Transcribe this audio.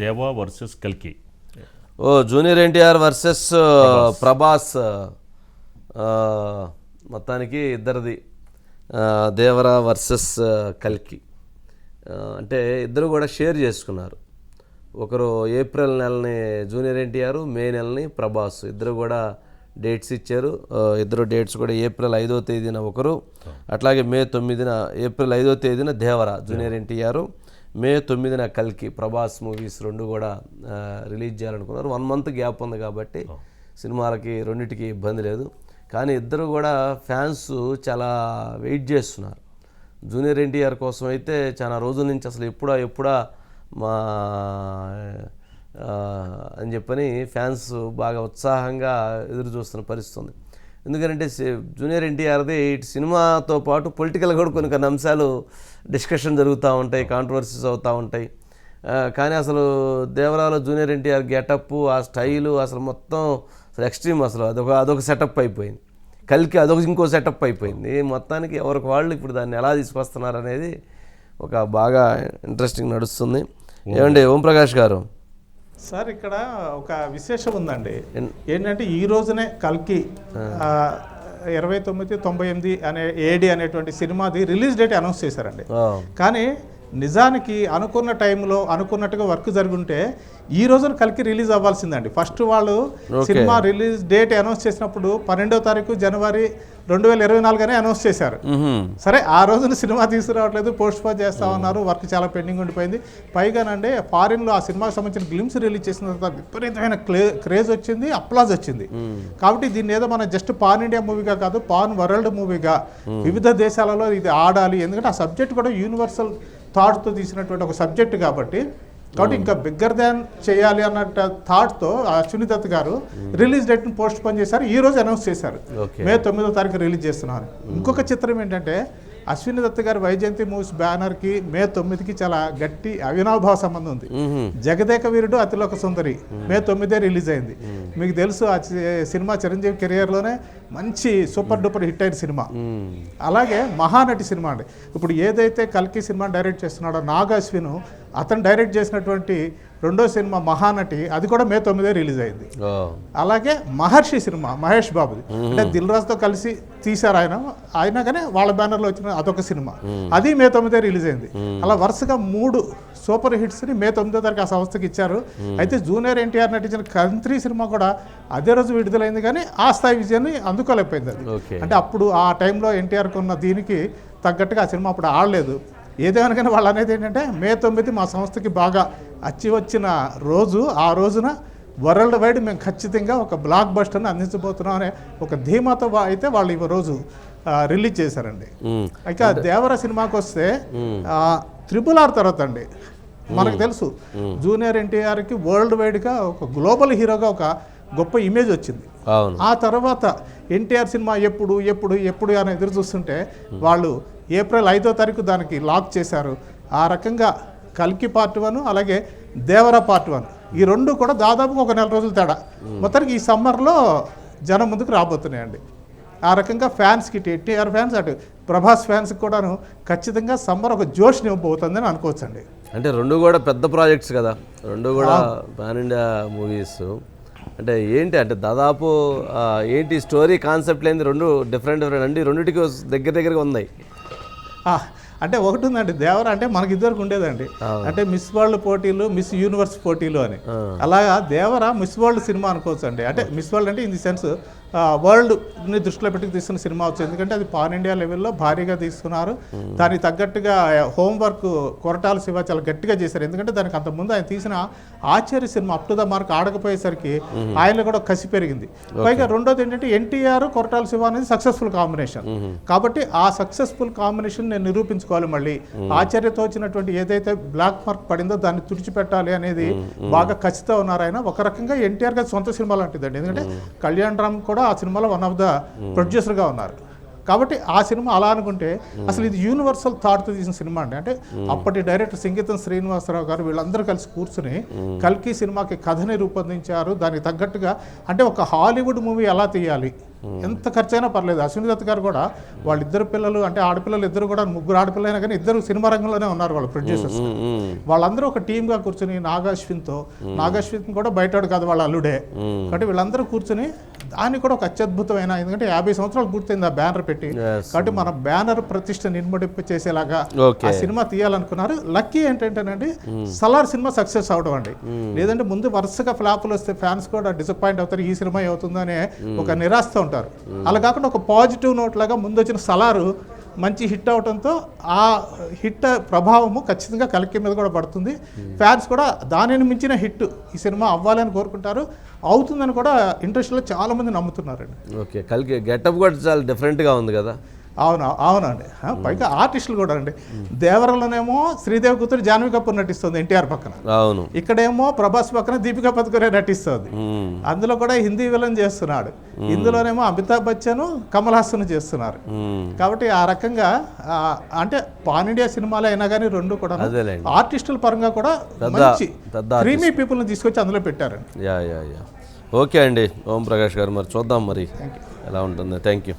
దేవా వర్సెస్ కల్కి. ఓ junior NTR versus Prabhas. మొత్తానికి ఇద్దరిది దేవరా వర్సెస్ కల్కి. అంటే ఇద్దరు కూడా షేర్ చేసుకున్నారు. ఒకరు ఏప్రిల్ నెలని జూనియర్ ఎన్టీఆర్, మే నెలని ప్రభాస్. ఇద్దరు కూడా డేట్స్ ఇచ్చారు. ఇద్దరు డేట్స్ కూడా ఏప్రిల్ 5వ తేదీన ఒకరు, అట్లాగే మే 9న, ఏప్రిల్ 5వ తేదీన దేవరా జూనియర్ ఎన్టీఆర్, మే 9న కల్కి ప్రభాస్ మూవీస్ రెండు కూడా రిలీజ్ చేయాలనుకున్నారు. 1 మంత్ గ్యాప్ ఉంది కాబట్టి సినిమాలకి రెండింటికి ఇబ్బంది లేదు. కానీ ఇద్దరు కూడా ఫ్యాన్స్ చాలా వెయిట్ చేస్తున్నారు. జూనియర్ ఎన్టీఆర్ కోసం అయితే చాలా రోజుల నుంచి అసలు ఎప్పుడా మా అని చెప్పని ఫ్యాన్స్ బాగా ఉత్సాహంగా ఎదురు చూస్తున్న పరిస్థితి ఉంది. ఎందుకంటే జూనియర్ ఎన్టీఆర్ది ఇటు సినిమాతో పాటు పొలిటికల్గా కూడా కొన్ని అంశాలు డిస్కషన్ జరుగుతూ ఉంటాయి, కాంట్రవర్సీస్ అవుతూ ఉంటాయి. కానీ అసలు దేవరాలో జూనియర్ ఎన్టీఆర్ గెటప్, ఆ స్టైలు అసలు మొత్తం అసలు ఎక్స్ట్రీమ్. అసలు అదొక సెటప్ అయిపోయింది. కల్కి ఇంకో సెటప్ అయిపోయింది. మొత్తానికి ఎవరికి వాళ్ళు ఇప్పుడు దాన్ని ఎలా తీసుకొస్తున్నారు అనేది ఒక బాగా ఇంట్రెస్టింగ్ నడుస్తుంది. ఏమండి ఓంప్రకాష్ గారు? సార్ ఇక్కడ ఒక విశేషం ఉందండి. ఏంటంటే ఈ రోజునే కల్కి 2998 అనే ఏడి అనేటువంటి సినిమాది రిలీజ్ డేట్ అనౌన్స్ చేశారండి. కానీ నిజానికి అనుకున్న టైంలో అనుకున్నట్టుగా వర్క్ జరుగుంటే ఈ రోజున కల్కి రిలీజ్ అవ్వాల్సిందండి. ఫస్ట్ వాళ్ళు సినిమా రిలీజ్ డేట్ అనౌన్స్ చేసినప్పుడు 12వ తారీఖు జనవరి 2024 అని అనౌన్స్ చేశారు. సరే ఆ రోజున సినిమా తీసుకురావట్లేదు, పోస్ట్ పోన్ చేస్తా ఉన్నారు, వర్క్ చాలా పెండింగ్ ఉండిపోయింది. పైగానంటే ఫారిన్లో ఆ సినిమాకి సంబంధించిన గ్లిమ్స్ రిలీజ్ చేసిన తర్వాత విపరీతమైన క్రేజ్ వచ్చింది, అప్లాజ్ వచ్చింది. కాబట్టి దీన్ని ఏదో మనం జస్ట్ పాన్ ఇండియా మూవీగా కాదు, పాన్ వరల్డ్ మూవీగా వివిధ దేశాలలో ఇది ఆడాలి. ఎందుకంటే ఆ సబ్జెక్ట్ కూడా యూనివర్సల్ థాట్తో తీసినటువంటి ఒక సబ్జెక్ట్ కాబట్టి ఇంకా బిగ్గర్ దాన్ చేయాలి అన్న థాట్తో అశ్విని దత్ గారు రిలీజ్ డేట్ని పోస్ట్ పోన్ చేశారు. ఈ రోజు అనౌన్స్ చేశారు, మే 9వ తారీఖు రిలీజ్ చేస్తున్నారు. ఇంకొక చిత్రం ఏంటంటే అశ్విని దత్ గారి వైజయంతి మూవీస్ బ్యానర్కి మే 9కి చాలా గట్టి అవినాభావ సంబంధం ఉంది. జగదేక వీరుడు అతిలోక సుందరి మే 9 రిలీజ్ అయింది. మీకు తెలుసు ఆ సినిమా చిరంజీవి కెరియర్లోనే మంచి సూపర్ డూపర్ హిట్ అయిన సినిమా. అలాగే మహానటి సినిమా అండి. ఇప్పుడు ఏదైతే కల్కి సినిమా డైరెక్ట్ చేస్తున్నాడో నాగ అశ్విన్, అతను డైరెక్ట్ చేసినటువంటి రెండో సినిమా మహానటి, అది కూడా మే 9 రిలీజ్ అయింది. అలాగే మహర్షి సినిమా మహేష్ బాబుది, అంటే దిల్ రాజుతో కలిసి తీశారు ఆయన కానీ వాళ్ళ బ్యానర్లో వచ్చిన అదొక సినిమా, అది మే 9 రిలీజ్ అయింది. అలా వరుసగా 3 సూపర్ హిట్స్ని మే 9వ తారీఖు ఆ సంస్థకి ఇచ్చారు. అయితే జూనియర్ ఎన్టీఆర్ నటించిన కంత్రి సినిమా కూడా అదే రోజు విడుదలైంది, కానీ ఆ స్థాయి విజయాన్ని అందుకోలేకపోయింది. అది అంటే అప్పుడు ఆ టైంలో ఎన్టీఆర్కి ఉన్న దీనికి తగ్గట్టుగా ఆ సినిమా అప్పుడు ఆడలేదు. ఏదేమైనా కానీ వాళ్ళు అనేది ఏంటంటే మే 9 మా సంస్థకి బాగా అచ్చి వచ్చిన రోజు, ఆ రోజున వరల్డ్ వైడ్ మేము ఖచ్చితంగా ఒక బ్లాక్ బస్టర్ని అందించబోతున్నాం అనే ఒక ధీమాతో అయితే వాళ్ళు ఈ రోజు రిలీజ్ చేశారండి. ఇక దేవర సినిమాకి వస్తే RRR తర్వాత అండి మనకు తెలుసు జూనియర్ ఎన్టీఆర్కి వరల్డ్ వైడ్గా ఒక గ్లోబల్ హీరోగా ఒక గొప్ప ఇమేజ్ వచ్చింది. ఆ తర్వాత ఎన్టీఆర్ సినిమా ఎప్పుడు అని ఎదురు చూస్తుంటే వాళ్ళు ఏప్రిల్ 5వ తారీఖు దానికి లాక్ చేశారు. ఆ రకంగా కల్కి పార్ట్ 1 అలాగే దేవరా పార్ట్ 1 ఈ రెండు కూడా దాదాపుగా ఒక 4 రోజులు తేడా. మొత్తానికి ఈ సమ్మర్లో జనం ముందుకు రాబోతున్నాయండి. ఆ రకంగా ఫ్యాన్స్కి, ఎన్టీఆర్ ఫ్యాన్స్ అటు ప్రభాస్ ఫ్యాన్స్కి కూడాను ఖచ్చితంగా సమ్మర్ ఒక జోష్ని ఇవ్వబోతుందని అనుకోవచ్చండి. అంటే రెండు కూడా పెద్ద ప్రాజెక్ట్స్ కదా, రెండు కూడా పాన్ ఇండియా మూవీస్. అంటే ఏంటి అంటే దాదాపు ఏంటి స్టోరీ కాన్సెప్ట్ లేని రెండు డిఫరెంట్ అండి, రెండింటికి దగ్గరగా ఉన్నాయి. అంటే ఒకటి ఉందండి, దేవర అంటే మనకి ఇద్దరికి ఉండేదండి, అంటే మిస్ వరల్డ్ పోటీలు, మిస్ యూనివర్స్ పోటీలు అని. అలాగా దేవర మిస్ వరల్డ్ సినిమా అనుకోవచ్చు అండి. అంటే మిస్ వరల్డ్ అంటే ఇన్ ది సెన్స్ వరల్డ్ని దృష్టిలో పెట్టి తీసుకున్న సినిమా వచ్చింది. ఎందుకంటే అది పాన్ ఇండియా లెవెల్లో భారీగా తీసుకున్నారు. దానికి తగ్గట్టుగా హోంవర్క్ కొరటాల శివ చాలా గట్టిగా చేశారు. ఎందుకంటే దానికి అంతకుముందు ఆయన తీసిన ఆచార్య సినిమా అప్ టు ద మార్క్ ఆడకపోయేసరికి ఆయనలో కూడా కసి పెరిగింది. పైగా రెండోది ఏంటంటే ఎన్టీఆర్ కొరటాల శివ అనేది సక్సెస్ఫుల్ కాంబినేషన్ కాబట్టి ఆ సక్సెస్ఫుల్ కాంబినేషన్ నేను నిరూపించుకోవాలి. మళ్ళీ ఆచార్యతో వచ్చినటువంటి ఏదైతే బ్లాక్ మార్క్ పడిందో దాన్ని తుడిచిపెట్టాలి అనేది బాగా ఖచ్చితంగా ఉన్నారు ఆయన. ఒక రకంగా ఎన్టీఆర్ గారి సొంత సినిమా లాంటిదండి. ఎందుకంటే కళ్యాణ్ రామ్ కూడా ఆ సినిమాలో వన్ ఆఫ్ ద ప్రొడ్యూసర్గా ఉన్నారు. కాబట్టి ఆ సినిమా అలా అనుకుంటే అసలు ఇది యూనివర్సల్ థాట్తో తీసిన సినిమా అండి. అంటే అప్పటి డైరెక్టర్ సింగీతం శ్రీనివాసరావు గారు వీళ్ళందరూ కలిసి కూర్చుని కల్కి సినిమాకి కథని రూపొందించారు. దానికి తగ్గట్టుగా అంటే ఒక హాలీవుడ్ మూవీ ఎలా తీయాలి, ఎంత ఖర్చైనా పర్లేదు. అశ్విని దత్ గారు కూడా వాళ్ళిద్దరు పిల్లలు అంటే ఆడపిల్లలు ఇద్దరు కూడా, ముగ్గురు ఆడపిల్లలైనా కానీ ఇద్దరు సినిమా రంగంలోనే ఉన్నారు వాళ్ళ ప్రొడ్యూసర్స్. వాళ్ళందరూ ఒక టీమ్గా కూర్చొని నాగాశ్విన్ కూడా బయటవాడు కాదు, వాళ్ళ అల్లుడే. కాబట్టి వీళ్ళందరూ కూర్చొని దాన్ని కూడా ఒక అత్యద్భుతమైన, ఎందుకంటే 50 సంవత్సరాలు పూర్తయింది ఆ బ్యానర్ పెట్టి, కాబట్టి మన బ్యానర్ ప్రతిష్ట నిర్మడింప చేసేలాగా ఆ సినిమా తీయాలనుకున్నారు. లక్కీ ఏంటంటేనండి సలార్ సినిమా సక్సెస్ అవడం అండి. లేదంటే ముందు వరుసగా ఫ్లాపులు వస్తే ఫ్యాన్స్ కూడా డిసప్పాయింట్ అవుతారు, ఈ సినిమా అవుతుందనే ఒక నిరాశతో ఉంటారు. అలా కాకుండా ఒక పాజిటివ్ నోట్ లాగా ముందు వచ్చిన సలారు మంచి హిట్ అవడంతో ఆ హిట్ ప్రభావము ఖచ్చితంగా కల్కి మీద కూడా పడుతుంది. ఫ్యాన్స్ కూడా దానిని మించిన హిట్ ఈ సినిమా అవ్వాలని కోరుకుంటారు, అవుతుందని కూడా ఇండస్ట్రీలో చాలామంది నమ్ముతున్నారండి. ఓకే, కల్కి గెటప్ కూడా చాలా డిఫరెంట్గా ఉంది కదా. అవునండి. పైగా ఆర్టిస్టులు కూడా అండి, దేవరలోనేమో శ్రీదేవి కూతురు జాహ్నవి కపూర్ నటిస్తుంది ఎన్టీఆర్ పక్కన, అవును. ఇక్కడేమో ప్రభాస్ పక్కన దీపికా పదుకొనే నటిస్తుంది. అందులో కూడా హిందీ విలన్ చేస్తున్నాడు, ఇందులోనేమో అమితాబ్ బచ్చన్ కమల్ హాసన్ చేస్తున్నారు. కాబట్టి ఆ రకంగా అంటే పాన్ ఇండియా సినిమాలు అయినా కానీ రెండు కూడా ఆర్టిస్టుల పరంగా కూడా మంచి క్రీమీ పీపుల్ని తీసుకొచ్చి అందులో పెట్టారండి. ఓకే అండి ఓం ప్రకాష్ గారు, మరి చూద్దాం మరి ఎలా ఉంటుంది. Thank you.